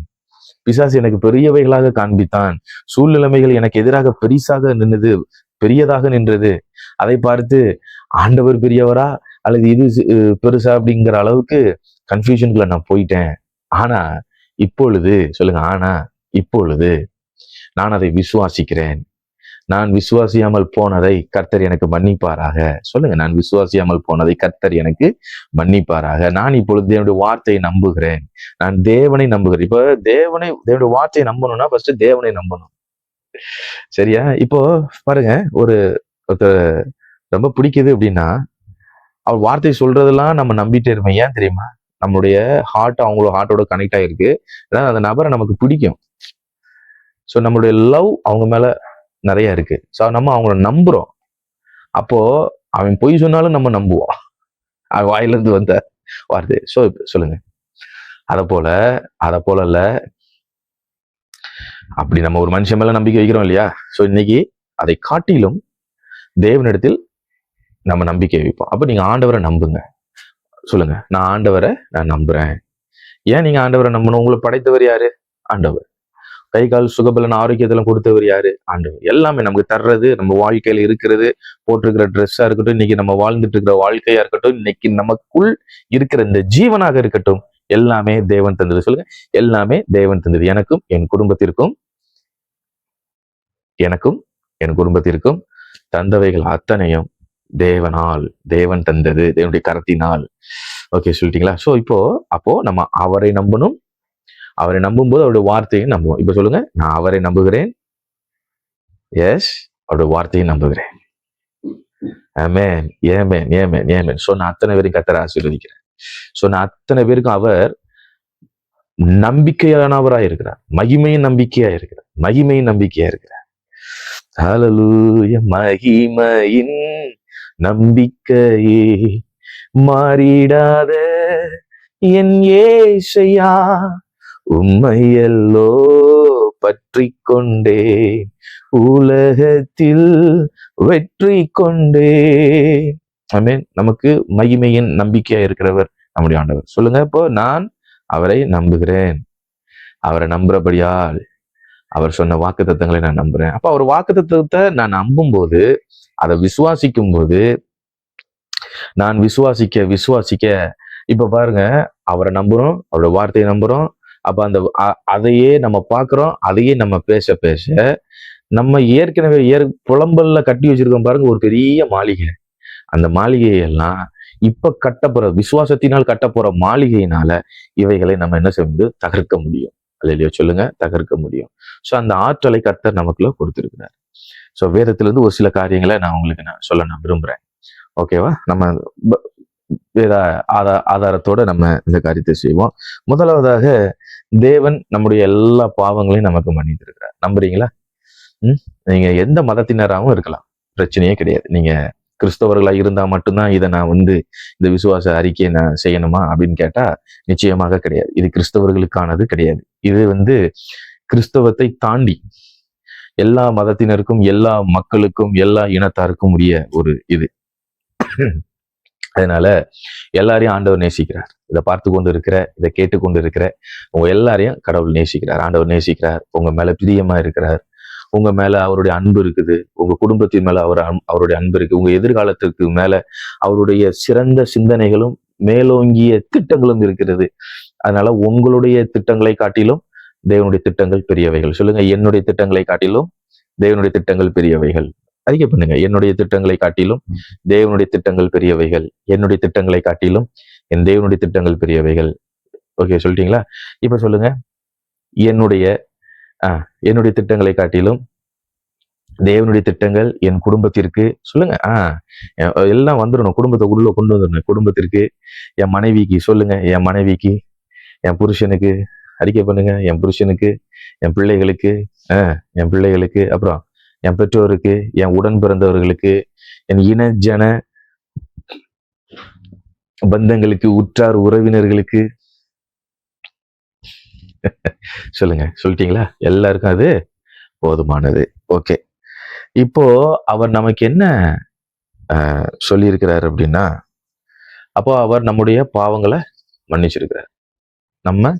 பிசாசு எனக்கு பெரியவைகளாக காண்பித்தான். சூழ்நிலைமைகள் எனக்கு எதிராக பெரிசாக நின்றது, பெரியதாக நின்றது. அதை பார்த்து ஆண்டவர் பெரியவரா அல்லது இது பெருசா அப்படிங்கிற அளவுக்கு கன்ஃபியூஷனுக்குள்ள நான் போயிட்டேன். ஆனா இப்பொழுது சொல்லுங்க, ஆனா இப்பொழுது நான் அதை விசுவாசிக்கிறேன். நான் விசுவாசியாமல் போனதை கர்த்தர் எனக்கு மன்னிப்பாராக. சொல்லுங்க, நான் விசுவாசியாமல் போனதை கர்த்தர் எனக்கு மன்னிப்பாராக. நான் இப்பொழுது தேவனுடைய வார்த்தையை நம்புகிறேன். நான் தேவனை நம்புகிறேன். இப்ப தேவனுடைய வார்த்தையை நம்பணும்னா ஃபர்ஸ்ட் தேவனை நம்பணும். சரியா? இப்போ பாருங்க, ஒருத்தர் ரொம்ப பிடிக்குது அப்படின்னா அவர் வார்த்தை சொல்றதெல்லாம் நம்ம நம்பிட்டே இருப்போம். ஏன் தெரியுமா? நம்மளுடைய ஹார்ட் அவங்களோட ஹார்ட்டோட கனெக்ட் ஆயிருக்கு. அதாவது அந்த நபரை நமக்கு பிடிக்கும். ஸோ நம்மளுடைய லவ் அவங்க மேல நிறைய இருக்கு. ஸோ நம்ம அவங்கள நம்புறோம். அப்போ அவன் பொய் சொன்னாலும் நம்ம நம்புவோம், அவன் வாயிலிருந்து வந்த வார்த்தை. ஸோ சொல்லுங்க, அதை போல இல்ல, அப்படி நம்ம ஒரு மனுஷன் மேல நம்பிக்கை வைக்கிறோம் இல்லையா? ஸோ இன்னைக்கு அதை காட்டிலும் தேவனிடத்தில் நம்ம நம்பிக்கை வைப்போம். அப்ப நீங்க ஆண்டவரை நம்புங்க. சொல்லுங்க, நான் ஆண்டவரை நான் நம்புறேன். ஏன் நீங்க ஆண்டவரை நம்பணும்? உங்களை படைத்தவர் யாரு? ஆண்டவர். கை கால் சுகபலன் ஆரோக்கியத்தெல்லாம் கொடுத்தவர் யாரு? ஆண்டவர். எல்லாமே நமக்கு தர்றது, நம்ம வாழ்க்கையில இருக்கிறது, போட்டிருக்கிற ட்ரெஸ்ஸா இருக்கட்டும், இன்னைக்கு நம்ம வாழ்ந்துட்டு இருக்கிற வாழ்க்கையா இருக்கட்டும், இன்னைக்கு நமக்குள் இருக்கிற இந்த ஜீவனாக இருக்கட்டும், எல்லாமே தேவன் தந்தது. சொல்லுங்க, எல்லாமே தேவன் தந்தது. எனக்கும் என் குடும்பத்திற்கும் தந்தவைகள் அத்தனையும் தேவன் தந்தது, தேவனுடைய கரத்தினால். ஓகே, சொல்லிட்டீங்களா? ஸோ அப்போ நம்ம அவரை நம்பணும். அவரை நம்பும் போது அவருடைய வார்த்தையை நம்புவோம். இப்ப சொல்லுங்க, நான் அவரை நம்புகிறேன். எஸ், அவருடைய வார்த்தையை நம்புகிறேன். ஆமென், ஆமென், ஆமென், ஆமென். சொன்ன அத்தனை பேரும் கர்த்தர் ஆசீர்வதிக்கிறேன். சொன்ன அத்தனை பேருக்கும் அவர் நம்பிக்கையானவராய் இருக்கிறார். மகிமையின் நம்பிக்கையா இருக்கிறார். ஹல்லேலூயா. மகிமையின் நம்பிக்கையே, மாறிடாத என் ஏசையா, உம்மையல்லோ பற்றி கொண்டே உலகத்தில் வெற்றி கொண்டே. ஆமென். நமக்கு மகிமையின் நம்பிக்கையா இருக்கிறவர் நம்முடைய ஆண்டவர். சொல்லுங்க, இப்போ நான் அவரை நம்புகிறேன். அவரை நம்புறபடியால் அவர் சொன்ன வாக்குத்தத்தங்களை நான் நம்புறேன். அப்ப அவர் வாக்குத்தத்தத்தை நான் நம்பும் போது, அதை விசுவாசிக்கும் போது, நான் விசுவாசிக்க இப்ப பாருங்க, அவரை நம்புறோம், அவரோட வார்த்தையை நம்புறோம். அப்ப அதையே நம்ம பார்க்கிறோம், அதையே நம்ம பேச நம்ம ஏற்கனவே புலம்பல்ல கட்டி வச்சிருக்கோம் பாருங்க ஒரு பெரிய மாளிகை. அந்த மாளிகையெல்லாம் இப்ப கட்டப்போற, விசுவாசத்தினால் கட்டப்போற மாளிகையினால இவைகளை நம்ம என்ன செய்ய முடியும்? தகர்க்க முடியும். அல்லேலூயா. சொல்லுங்க, தகர்க்க முடியும். ஸோ அந்த ஆற்றலை கர்த்தர் நமக்குள்ள கொடுத்திருக்கிறார். ஸோ வேதத்திலிருந்து ஒரு சில காரியங்களை நான் உங்களுக்கு சொல்ல விரும்புறேன். ஓகேவா? நம்ம வேத ஆதாரத்தோட நம்ம இந்த காரியத்தை செய்வோம். முதலாவதாக, தேவன் நம்முடைய எல்லா பாவங்களையும் நமக்கு மன்னித்திருக்கிறார். நம்புறீங்களா? நீங்க எந்த மதத்தினராகவும் இருக்கலாம், பிரச்சனையே கிடையாது. நீங்க கிறிஸ்தவர்களா இருந்தா மட்டும்தான் இதை நான் இந்த விசுவாச அறிக்கையை நான் செய்யணுமா அப்படின்னு கேட்டா நிச்சயமாக கிடையாது. இது கிறிஸ்தவர்களுக்கானது கிடையாது. இது கிறிஸ்தவத்தை தாண்டி எல்லா மதத்தினருக்கும், எல்லா மக்களுக்கும், எல்லா இனத்தாருக்கும் உரிய ஒரு இது. அதனால எல்லாரையும் ஆண்டவர் நேசிக்கிறார். இதை பார்த்து கொண்டு இருக்கிற, இதை கேட்டுக்கொண்டு இருக்கிற உங்க எல்லாரையும் கடவுள் நேசிக்கிறார். ஆண்டவர் நேசிக்கிறார். உங்க மேல பிரியமா இருக்கிறார். உங்க மேல அவருடைய அன்பு இருக்குது. உங்க குடும்பத்தின் மேல அவருடைய அன்பு இருக்கு. உங்க எதிர்காலத்திற்கு மேல அவருடைய சிறந்த சிந்தனைகளும் மேலோங்கிய திட்டங்களும் இருக்கிறது. அதனால உங்களுடைய திட்டங்களை காட்டிலும் தேவனுடைய திட்டங்கள் பெரியவைகள். சொல்லுங்க, என்னுடைய திட்டங்களை காட்டிலும் தேவனுடைய திட்டங்கள் பெரியவைகள். அறிக்கை பண்ணுங்க. என்னுடைய திட்டங்களை காட்டிலும் தேவனுடைய திட்டங்கள் பெரியவைகள். என்னுடைய திட்டங்களை காட்டிலும் என் தேவனுடைய திட்டங்கள் பெரியவைகள். ஓகே, சொல்லிட்டீங்களா? இப்ப சொல்லுங்க. என்னுடைய என்னுடைய திட்டங்களை காட்டிலும் தேவனுடைய திட்டங்கள் என் குடும்பத்திற்கு. சொல்லுங்க. எல்லாம் வந்துடணும். குடும்பத்தை உள்ள கொண்டு வந்துடணும். குடும்பத்திற்கு, என் மனைவிக்கு. சொல்லுங்க. என் மனைவிக்கு, என் புருஷனுக்கு. அறிக்கை பண்ணுங்க. என் புருஷனுக்கு, என் பிள்ளைகளுக்கு, என் பிள்ளைகளுக்கு, அப்புறம் என் பெற்றோருக்கு, என் உடன் பிறந்தவர்களுக்கு, என் இன ஜன பந்தங்களுக்கு, உற்றார் உறவினர்களுக்கு. சொல்லுங்க. சொல்லிட்டீங்களா? எல்லாருக்கும் அது போதுமானது. ஓகே, இப்போ அவர் நமக்கு என்ன சொல்லியிருக்கிறார் அப்படின்னா, அப்போ அவர் நம்முடைய பாவங்களை மன்னிச்சிருக்கிறார். நம்ம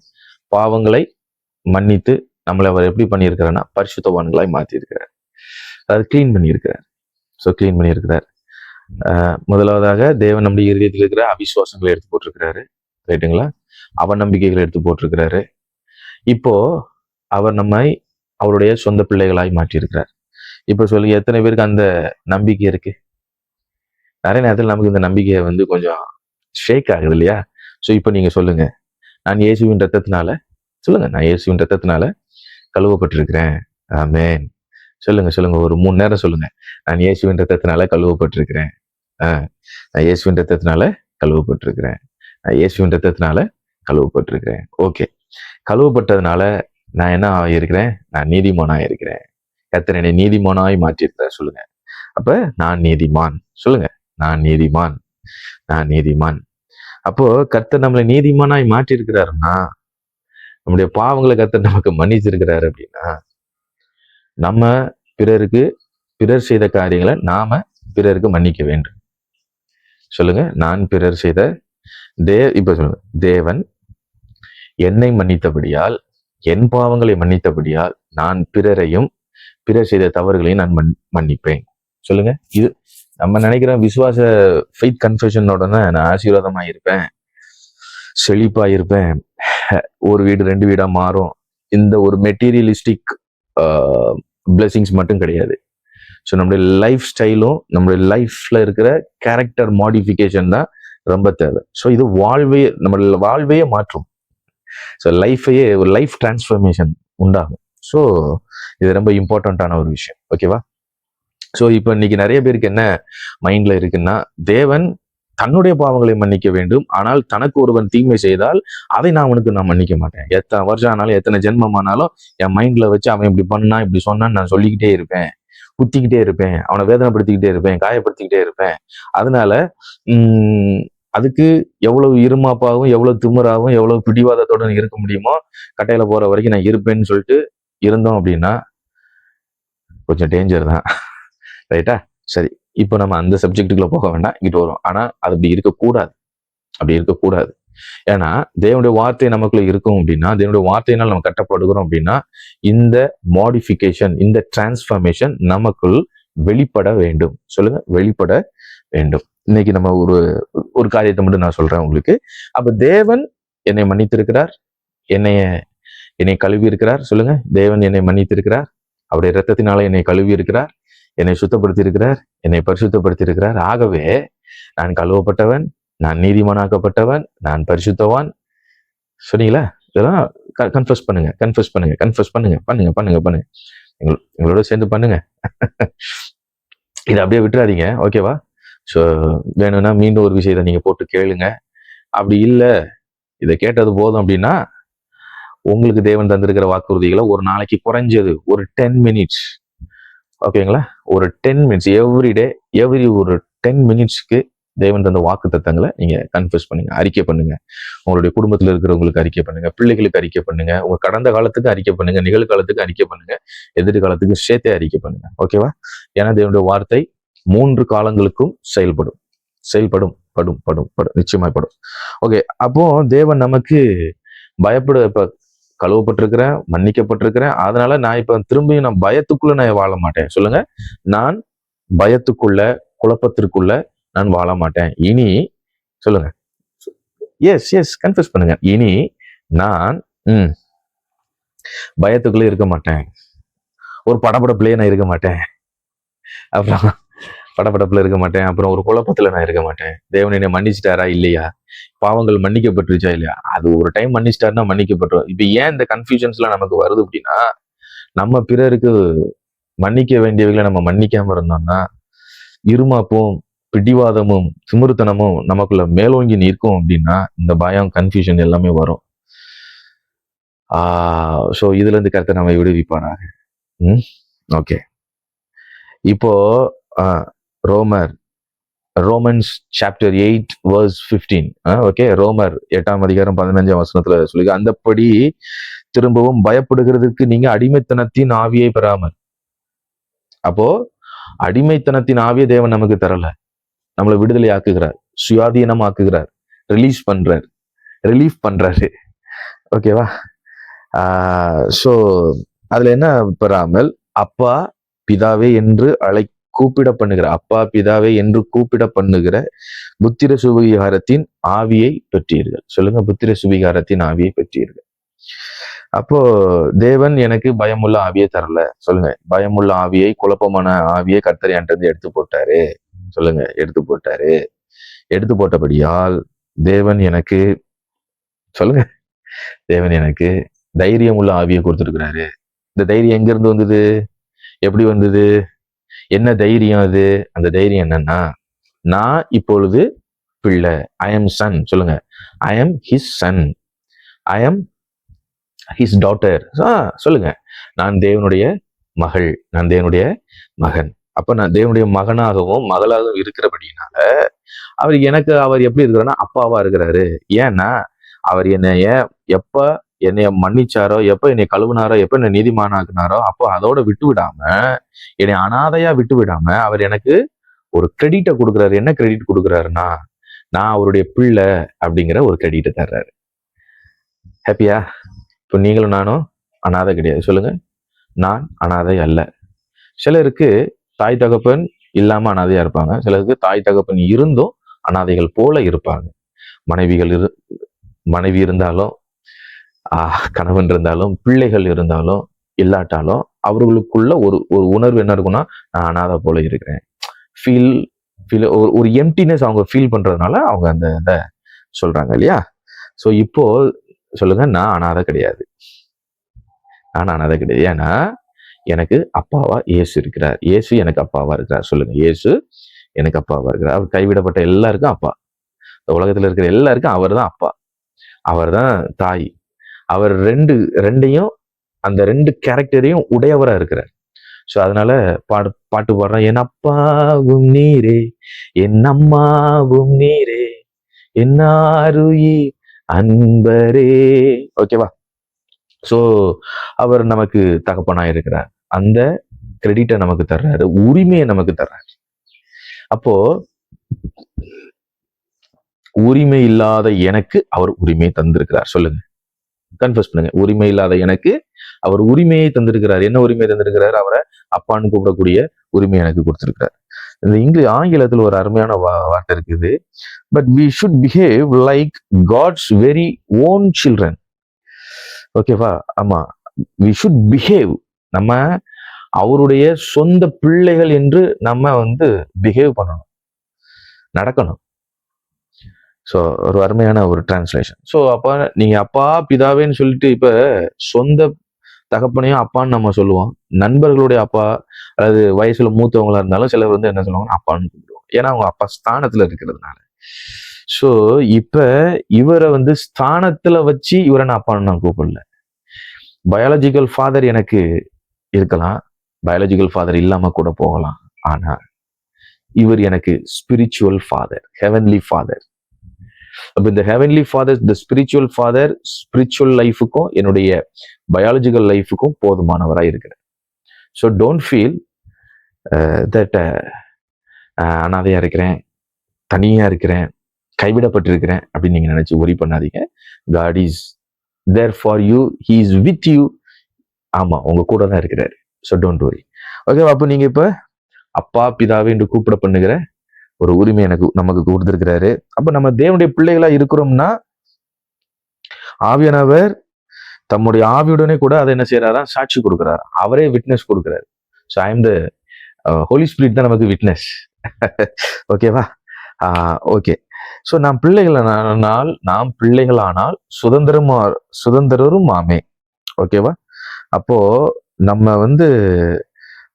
பாவங்களை மன்னித்து நம்மளை அவர் எப்படி பண்ணியிருக்கிறார்னா பரிசுத்தவான்களாய் மாற்றியிருக்கிறார். அதாவது கிளீன் பண்ணியிருக்கிறார். ஸோ கிளீன் பண்ணியிருக்கிறார். முதலாவதாக தேவன் நம்முடைய இருதயத்தில் இருக்கிற அவிசுவாசங்களை எடுத்து போட்டிருக்கிறாரு. ரைட்டுங்களா? அவநம்பிக்கைகளை எடுத்து போட்டிருக்கிறாரு. இப்போ அவர் நம்மை அவருடைய சொந்த பிள்ளைகளாய் மாற்றியிருக்கிறார். இப்போ சொல்லுங்க, எத்தனை பேருக்கு அந்த நம்பிக்கை இருக்கு? நிறைய நேரத்தில் நமக்கு இந்த நம்பிக்கையை கொஞ்சம் ஷேக் ஆகுது இல்லையா? ஸோ இப்போ நீங்க சொல்லுங்க, நான் இயேசுவின் ரத்தத்தினால, சொல்லுங்க, நான் இயேசுவின் ரத்தத்தினால கழுவப்பட்டிருக்கிறேன். ஆமென். சொல்லுங்க சொல்லுங்க, ஒரு 3 நேரம் சொல்லுங்க. நான் இயேசுவின் ரத்தத்தினால கழுவப்பட்டிருக்கிறேன். நான் இயேசுவின் ரத்தத்தினால கழுவப்பட்டிருக்கிறேன். நான் இயேசுவின் ரத்தத்தினால கழுவப்பட்டிருக்கிறேன். ஓகே, கழுவப்பட்டதுனால நான் என்ன ஆகியிருக்கிறேன்? நான் நீதிமானாக இருக்கிறேன். கர்த்தர் என்னை நீதிமானாய் மாற்றியிருக்கிறார். சொல்லுங்க. அப்ப நான் நீதிமான். சொல்லுங்க, நான் நீதிமான். நான் நீதிமான். அப்போ கர்த்தர் நம்மளை நீதிமானாய் மாற்றி இருக்கிறாருன்னா, நம்முடைய பாவங்களை கர்த்தர் நமக்கு மன்னிச்சிருக்கிறாரு அப்படின்னா, நம்ம பிறர் செய்த காரியங்களை நாம பிறருக்கு மன்னிக்க வேண்டும். சொல்லுங்க. நான் பிறர் செய்த இப்ப சொல்லுங்க, தேவன் என்னை மன்னித்தபடியால், என் பாவங்களை மன்னித்தபடியால் நான் பிறரையும் பிறர் செய்த தவறுகளையும் நான் மன்னிப்பேன். சொல்லுங்க. இது நம்ம நினைக்கிறோம் விசுவாச ஃபெய்த் கன்ஃபெஷனோட நான் ஆசீர்வாதமா இருப்பேன், செழிப்பா இருப்பேன், ஒரு வீடு 2 வீடா மாறும். இந்த ஒரு மெட்டீரியலிஸ்டிக் பிளெஸிங்ஸ் மட்டும் கிடையாது. ஸோ நம்மளுடைய லைஃப் ஸ்டைலும் நம்மளுடைய லைஃப்ல இருக்கிற கேரக்டர் மாடிஃபிகேஷன் தான் ரொம்ப தேவை. ஸோ இது நம்மளோட வாழ்வையே மாற்றும். ஸோ லைஃபையே ஒரு லைஃப் டிரான்ஸ்ஃபர்மேஷன் உண்டாகும். ஸோ இது ரொம்ப இம்பார்ட்டண்ட்டான ஒரு விஷயம். ஓகேவா? ஸோ இப்போ இன்னைக்கு நிறைய பேருக்கு என்ன மைண்ட்ல இருக்குன்னா, தேவன் தன்னுடைய பாவங்களை மன்னிக்க வேண்டும், ஆனால் தனக்கு ஒருவன் தீமை செய்தால் அதை நான் மன்னிக்க மாட்டேன். எத்தனை வருஷம் ஆனாலும், எத்தனை ஜென்மம் ஆனாலும் என் மைண்ட்ல வச்சு அவன் இப்படி பண்ணா இப்படி சொன்னான்னு நான் சொல்லிக்கிட்டே இருப்பேன், குத்திக்கிட்டே இருப்பேன், அவனை வேதனைப்படுத்திக்கிட்டே இருப்பேன், காயப்படுத்திக்கிட்டே இருப்பேன். அதனால அதுக்கு எவ்வளவு இருமாப்பாகவும், எவ்வளவு திமிராகவும், எவ்வளவு பிடிவாதத்தோடு இருக்க முடியுமோ கட்டையில போற வரைக்கும் நான் இருப்பேன்னு சொல்லிட்டு இருந்தோம் அப்படின்னா கொஞ்சம் டேஞ்சர் தான். ரைட்டா? சரி, இப்போ நம்ம அந்த சப்ஜெக்டுக்குள்ள போக வேண்டாம், இங்கிட்டு வரும். ஆனா அது அப்படி இருக்கக்கூடாது. அப்படி இருக்கக்கூடாது. ஏன்னா தேவனுடைய வார்த்தை நமக்குள்ள இருக்கும் அப்படின்னா, தேவனுடைய வார்த்தையினால் நம்ம கட்டப்படுகிறோம் அப்படின்னா, இந்த மாடிஃபிகேஷன், இந்த டிரான்ஸ்ஃபர்மேஷன் நமக்குள் வெளிப்பட வேண்டும். சொல்லுங்க, வெளிப்பட வேண்டும். இன்னைக்கு நம்ம ஒரு காரியத்தை மட்டும் நான் சொல்றேன் உங்களுக்கு. அப்ப தேவன் என்னை மன்னித்திருக்கிறார், என்னை கழுவி இருக்கிறார். சொல்லுங்க, தேவன் என்னை மன்னித்திருக்கிறார், அவருடைய இரத்தத்தினால என்னை கழுவி இருக்கிறார், என்னை சுத்தப்படுத்தி இருக்கிறார், என்னை பரிசுத்தப்படுத்தி இருக்கிறார். ஆகவே நான் கழுவப்பட்டவன், நான் நீதிமானாக்கப்பட்டவன், நான் பரிசுத்தவான். சொன்னீங்களா? இதெல்லாம் கன்ஃபஸ் பண்ணுங்க, கன்ஃபஸ் பண்ணுங்க, கன்ஃபஸ் பண்ணுங்க, பண்ணுங்க பண்ணுங்க பண்ணுங்க, எங்களோட சேர்ந்து பண்ணுங்க. இதை அப்படியே விட்டுறாதீங்க. ஓகேவா? ஸோ வேணும்னா மீண்டும் ஒரு விஷயத்தை நீங்க போட்டு கேளுங்க. அப்படி இல்லை, இதை கேட்டது போதும் அப்படின்னா, உங்களுக்கு தேவன் தந்திருக்கிற வாக்குறுதிகளை ஒரு நாளைக்கு குறைஞ்சது ஒரு 10 மினிட்ஸ், ஓகேங்களா, ஒரு 10 மினிட்ஸ் எவ்ரி ஒரு 10 மினிட்ஸ்க்கு தேவன் தந்த வாக்கு தத்தங்களை நீங்க கன்ஃபஸ் பண்ணுங்க, அறிக்கை பண்ணுங்க. உங்களுடைய குடும்பத்தில் இருக்கிறவங்களுக்கு அறிக்கை பண்ணுங்க, பிள்ளைகளுக்கு அறிக்கை பண்ணுங்க, உங்க கடந்த காலத்துக்கு அறிக்கை பண்ணுங்க, நிகழ்காலத்துக்கு அறிக்கை பண்ணுங்க, எதிர்காலத்துக்கு சேர்த்தே அறிக்கை பண்ணுங்க. ஓகேவா? ஏன்னா தேவனுடைய வார்த்தை 3 காலங்களுக்கும் செயல்படும், நிச்சயமாய் படும். ஓகே, அப்போ தேவன் நமக்கு இப்ப கழுவப்பட்டிருக்கிறேன், மன்னிக்கப்பட்டிருக்கிறேன். அதனால நான் இப்ப திரும்பியும் நான் பயத்துக்குள்ள நான் வாழ மாட்டேன். சொல்லுங்க, நான் பயத்துக்குள்ள, குழப்பத்திற்குள்ள நான் வாழ மாட்டேன். இனி சொல்லுங்க, எஸ் கன்ஃபஸ் பண்ணுங்க. இனி நான் பயத்துக்குள்ள இருக்க மாட்டேன், ஒரு படபடப்புலயே நான் இருக்க மாட்டேன். அப்புறம் படபடப்புல இருக்க மாட்டேன். அப்புறம் ஒரு குழப்பத்துல நான் இருக்க மாட்டேன். தேவன் என்னை மன்னிச்சிட்டாரா இல்லையா, பாவங்கள் மன்னிக்கப்பட்டுருச்சா இல்லையா, அது ஒரு டைம் மன்னிச்சிட்டாருன்னா மன்னிக்கப்பட்டுரும். இப்ப ஏன் இந்த கன்ஃபியூஷன்ஸ் எல்லாம் நமக்கு வருது அப்படின்னா, நம்ம பிறருக்கு மன்னிக்க வேண்டியவர்களை நம்ம மன்னிக்காம இருந்தோம்னா இருமாப்பும் பிடிவாதமும் திமிருத்தனமும் நமக்குள்ள மேலோங்கி நிற்கும் அப்படின்னா இந்த பயம் கன்ஃபியூஷன் எல்லாமே வரும். ஸோ இதுல இருந்து கருத்தை நம்ம விடுவிப்பாராக. ஓகே, இப்போ ரோமன்ஸ் சாப்டர் 8 verse 15. ஓகே, ரோமர் 8:15 சொல்லி, அந்தப்படி திரும்பவும் பயப்படுகிறதுக்கு நீங்க அடிமைத்தனத்தின் ஆவியை பெறாமல். அப்போ அடிமைத்தனத்தின் ஆவியை தேவன் நமக்கு தரல, நம்மளை விடுதலை ஆக்குகிறார், சுயாதீனம் ஆக்குகிறார், ரிலீஃப் பண்றாரு. ஓகேவா? ஸோ அதுல என்ன பெறாமல் அப்பா பிதாவே என்று கூப்பிட பண்ணுகிற, அப்பா பிதாவே என்று கூப்பிட பண்ணுகிற புத்திர சுவிகாரத்தின் ஆவியை பெற்றீர்கள். சொல்லுங்க, புத்திர சுவிகாரத்தின் ஆவியை பெற்றீர்கள். அப்போ தேவன் எனக்கு பயமுள்ள ஆவியை தரல. சொல்லுங்க, பயமுள்ள ஆவியை, குழப்பமான ஆவியை கர்த்தர் என்கிட்ட இருந்து எடுத்து போட்டாரு. சொல்லுங்க, எடுத்து போட்டபடியால் தேவன் எனக்கு, சொல்லுங்க, தேவன் எனக்கு தைரியம் உள்ள ஆவியை கொடுத்துருக்கிறாரு. இந்த தைரியம் எங்க இருந்து வந்தது, எப்படி வந்தது, என்ன தைரியம் அது? அந்த தைரியம் என்னன்னா, நான் இப்பொழுது பிள்ளை, ஐ எம் சன். சொல்லுங்க, I am his son, I am his daughter. சொல்லுங்க, நான் தேவனுடைய மகள், நான் தேவனுடைய மகன். அப்ப நான் தேவனுடைய மகனாகவும் மகளாகவும் இருக்கிறபடினால அவர் எப்படி இருக்கிறாருன்னா அப்பாவா இருக்கிறாரு. ஏன்னா அவர் என்னைய மன்னிச்சாரோ, எப்ப என்னை கழுவுனாரோ, எப்ப என்னை நீதிமானாக்குனாரோ, அப்போ அதோட விட்டு விடாம, என்னை அனாதையா விட்டு விடாம அவர் எனக்கு ஒரு கிரெடிட்டை கொடுக்குறாரு. என்ன கிரெடிட் கொடுக்குறாருன்னா, நான் அவருடைய பிள்ளை அப்படிங்கிற ஒரு கிரெடிட்டை தர்றாரு. ஹாப்பியா? இப்போ நீங்களும் நானும் அனாதை கிடையாது. சொல்லுங்க, நான் அனாதை அல்ல. சிலருக்கு தாய் தகப்பன் இல்லாம அனாதையா இருப்பாங்க, சிலருக்கு தாய் தகப்பன் இருந்தும் அனாதைகள் போல இருப்பாங்க. மனைவி இருந்தாலும், கணவன் இருந்தாலும், பிள்ளைகள் இருந்தாலும் இல்லாட்டாலும் அவர்களுக்குள்ள ஒரு உணர்வு என்ன இருக்குன்னா, நான் அனாதை போல இருக்கிறேன். ஒரு எம்டினஸ் அவங்க ஃபீல் பண்றதுனால அவங்க அந்த சொல்றாங்க இல்லையா? ஸோ இப்போ சொல்லுங்க, நான் அனாதை கிடையாது. ஏன்னா எனக்கு அப்பாவா இயேசு இருக்கிறார். இயேசு எனக்கு அப்பாவா இருக்கிறார். சொல்லுங்க, இயேசு எனக்கு அப்பாவா இருக்கிறார். அவர் கைவிடப்பட்ட எல்லாருக்கும் அப்பா. இந்த உலகத்துல இருக்கிற எல்லாருக்கும் அவர் தான் அப்பா, அவர் தான் தாய். அவர் ரெண்டையும், அந்த ரெண்டு கேரக்டரையும் உடையவரா இருக்கிறார். ஸோ அதனால பாட்டு பாடுறேன், என் அப்பாவும் நீரே, என் அம்மாவும் நீரே, என்னாருயிர் அன்பரே. ஓகேவா? ஸோ அவர் நமக்கு தகப்பனா இருக்கிறார், அந்த கிரெடிட்டை நமக்கு தர்றாரு, உரிமையை நமக்கு தர்றாரு. அப்போ உரிமை இல்லாத எனக்கு அவர் உரிமையை தந்திருக்கிறார். சொல்லுங்க, கன்ஃபர்ஸ் பண்ணுங்க, உரிமை இல்லாத எனக்கு அவர் உரிமையை தந்திருக்கிறார். என்ன உரிமையை தந்திருக்கிறார்? அவரை அப்பான்னு கூப்பிடக்கூடிய உரிமை எனக்கு கொடுத்திருக்கிறார். இந்த ஆங்கிலத்தில் ஒரு அருமையான வார்த்தை இருக்குது, but we should behave like God's very own children. ஓகேவா? ஆமா, we should behave, நம்ம அவருடைய சொந்த பிள்ளைகள் என்று நம்ம பிஹேவ் பண்ணணும், நடக்கணும். ஸோ ஒரு அருமையான ஒரு டிரான்ஸ்லேஷன். ஸோ அப்ப நீங்க அப்பா பிதாவேன்னு சொல்லிட்டு இப்ப சொந்த தகப்பனையும் அப்பான்னு நம்ம சொல்லுவோம். நண்பர்களுடைய அப்பா அல்லது வயசுல மூத்தவங்களா இருந்தாலும் சிலர் என்ன சொல்லுவாங்கன்னா அப்பான்னு கூப்பிடுவோம், ஏன்னா அவங்க அப்பா ஸ்தானத்துல இருக்கிறதுனால. ஸோ இப்ப இவரை ஸ்தானத்துல வச்சு இவரை நான் அப்பான்னு நான் கூப்பிடல. பயாலஜிக்கல் ஃபாதர் எனக்கு இருக்கலாம், பயாலஜிக்கல் ஃபாதர் இல்லாம கூட போகலாம், ஆனா இவர் எனக்கு ஸ்பிரிச்சுவல் ஃபாதர், ஹெவன்லி ஃபாதர். அப்ப இந்த ஹெவன்லி ஃபாதர், இந்த ஸ்பிரிச்சுவல் ஃபாதர், ஸ்பிரிச்சுவல் லைஃபுக்கும் என்னுடைய பயாலஜிக்கல் லைஃபுக்கும் போதுமானவராக இருக்கிறார். ஸோ டோன்ட் ஃபீல் தட் அனாதையா இருக்கிறேன், தனியா இருக்கிறேன், கைவிடப்பட்டிருக்கிறேன் அப்படின்னு நீங்க நினைச்சு ஒரி பண்ணாதீங்க. God is there for you, he is with you. ஆமா, உங்க கூட தான் இருக்கிறாரு. So don't worry. ஓகே, அப்போ நீங்க இப்ப அப்பா பிதாவே என்று கூப்பிட பண்ணுகிற ஒரு உரிமை நமக்கு கொடுத்திருக்கிறாரு. அப்ப நம்ம தேவனுடைய பிள்ளைகளா இருக்கிறோம்னா ஆவியானவர் தம்முடைய ஆவியுடனே கூட அதை என்ன செய்யறாரா, சாட்சி கொடுக்கிறார். அவரே விட்னஸ் கொடுக்கிறார். So I am the holy spirit தான் நமக்கு விட்னஸ். ஓகேவா? ஓகே. ஸோ நாம் பிள்ளைகளானால் சுதந்திரரும் ஆமே. ஓகேவா? அப்போ நம்ம வந்து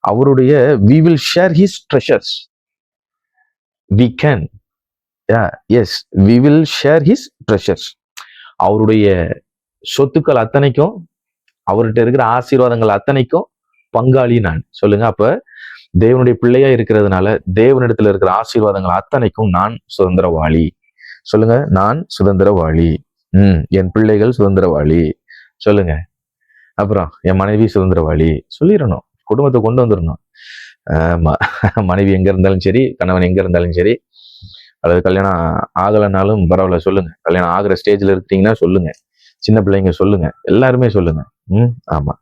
அவருடைய we will share his treasures. we can yes we will share his treasures. அவருடைய சொத்துக்கள் அத்தனைக்கும், அவர்கிட்ட இருக்கிற ஆசீர்வாதங்கள் அத்தனைக்கும் பங்காளி நான். சொல்லுங்க. அப்ப தேவனுடைய பிள்ளையா இருக்கிறதுனால தேவனிடத்துல இருக்கிற ஆசீர்வாதங்கள் அத்தனைக்கும் நான் சுதந்திரவாளி. சொல்லுங்க, நான் சுதந்திரவாளி. என் பிள்ளைகள் சுதந்திரவாளி. சொல்லுங்க. அப்புறம் என் மனைவி சுதந்திரவாளி சொல்லிடணும். குடும்பத்தை கொண்டு வந்துடணும். மனைவி எங்க இருந்தாலும் சரி, கணவன் எங்க இருந்தாலும் சரி, அல்லது கல்யாணம் ஆகலைனாலும் பரவாயில்ல சொல்லுங்க. கல்யாணம் ஆகிற ஸ்டேஜ்ல இருக்கீங்கன்னா சொல்லுங்க. சின்ன பிள்ளைங்க சொல்லுங்க. எல்லாருமே சொல்லுங்க. ஆமா.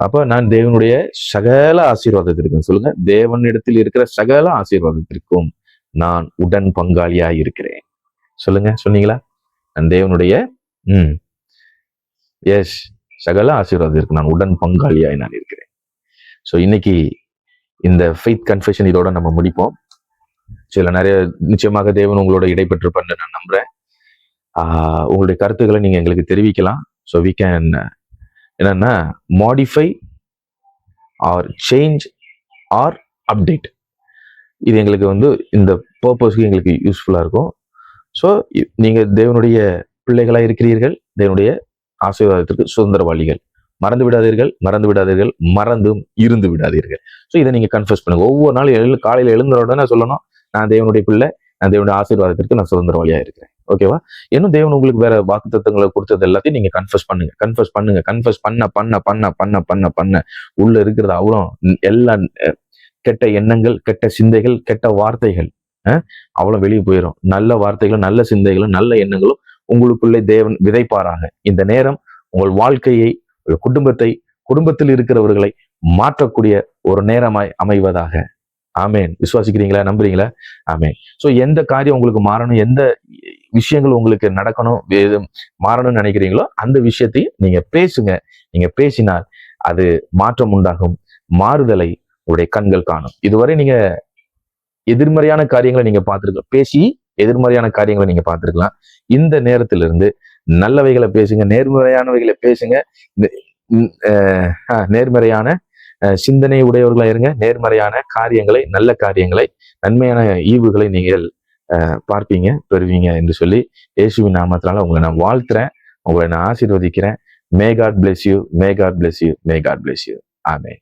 அப்ப நான் தேவனுடைய சகல ஆசீர்வாதத்திற்கும், சொல்லுங்க, தேவனிடத்தில் இருக்கிற சகல ஆசீர்வாதத்திற்கும் நான் உடன் பங்காளியா இருக்கிறேன். சொல்லுங்க. சொன்னீங்களா? நான் தேவனுடைய எஸ் சகல ஆசீர்வாதத்திற்கு நான் உடன் பங்காளியாய் நான் இருக்கிறேன். ஸோ இன்னைக்கு இந்த ஃபெய்த் கன்ஃபெஷன் இதோட நம்ம முடிப்போம். சில நிறைய நிச்சயமாக தேவன் உங்களோட இடைப்பெற்றிருப்பார்னு நான் நம்புறேன். உங்களுடைய கருத்துக்களை நீங்க எங்களுக்கு தெரிவிக்கலாம். ஸோ வி கேன் என்னன்னா modify or change or update. இது எங்களுக்கு வந்து இந்த பர்பஸ்க்கு எங்களுக்கு யூஸ்ஃபுல்லா இருக்கும். ஸோ நீங்க தேவனுடைய பிள்ளைகளா இருக்கிறீர்கள், தேவனுடைய ஆசீர்வாதத்திற்கு சுதந்திரவாளிகள். மறந்து விடாதீர்கள், மறந்தும் இருந்து விடாதீர்கள். ஸோ இதை நீங்க கன்ஃபஸ் பண்ணுங்க. ஒவ்வொரு நாள் காலையில எழுந்த உடனே சொல்லணும், நான் தேவனுடைய பிள்ளை, நான் தேவனுடைய ஆசீர்வாதத்திற்கு நான் சுதந்திரவாளியா இருக்கிறேன். ஓகேவா? இன்னும் தேவன் உங்களுக்கு வேற வாக்குத்தத்தங்களை கொடுத்தது எல்லாத்தையும் நீங்க கன்ஃபஸ் பண்ணுங்க. கன்ஃபஸ் பண்ண உள்ள இருக்கிறது அவ்வளோ எல்லா கெட்ட எண்ணங்கள், கெட்ட சிந்தைகள், கெட்ட வார்த்தைகள் அவ்வளோ வெளியே போயிடும். நல்ல வார்த்தைகளும், நல்ல சிந்தைகளும், நல்ல எண்ணங்களும் உங்களுக்குள்ளே தேவன் விதைப்பாராக. இந்த நேரம் உங்கள் வாழ்க்கையை, குடும்பத்தை, குடும்பத்தில் இருக்கிறவர்களை மாற்றக்கூடிய ஒரு நேரமாய் அமைவதாக. ஆமேன். விசுவாசிக்கிறீங்களா? நம்புறீங்களா? ஆமேன். ஸோ எந்த காரியம் உங்களுக்கு மாறணும், எந்த விஷயங்கள் உங்களுக்கு நடக்கணும், மாறணும்னு நினைக்கிறீங்களோ அந்த விஷயத்தையும் நீங்க பேசுங்க. நீங்க பேசினால் அது மாற்றம் உண்டாகும். மாறுதலை உங்களுடைய கண்கள் காணும். இதுவரை நீங்க எதிர்மறையான காரியங்களை நீங்க பார்த்திருக்கலாம், பேசி எதிர்மறையான காரியங்களை நீங்க பார்த்திருக்கலாம். இந்த நேரத்திலிருந்து நல்லவைகளை பேசுங்க, நேர்மறையானவைகளை பேசுங்க. நேர்மறையான சிந்தனை உடையவர்களா இருங்க. நேர்மறையான காரியங்களை, நல்ல காரியங்களை, நன்மையான ஈவுகளை நீங்கள் பார்ப்பீங்க, பெறுவீங்க என்று சொல்லி இயேசுவின் நாமத்தினால உங்களை நான் வாழ்த்துறேன், உங்களை நான் ஆசீர்வதிக்கிறேன். May God bless you. May God bless you. May God bless you. Amen.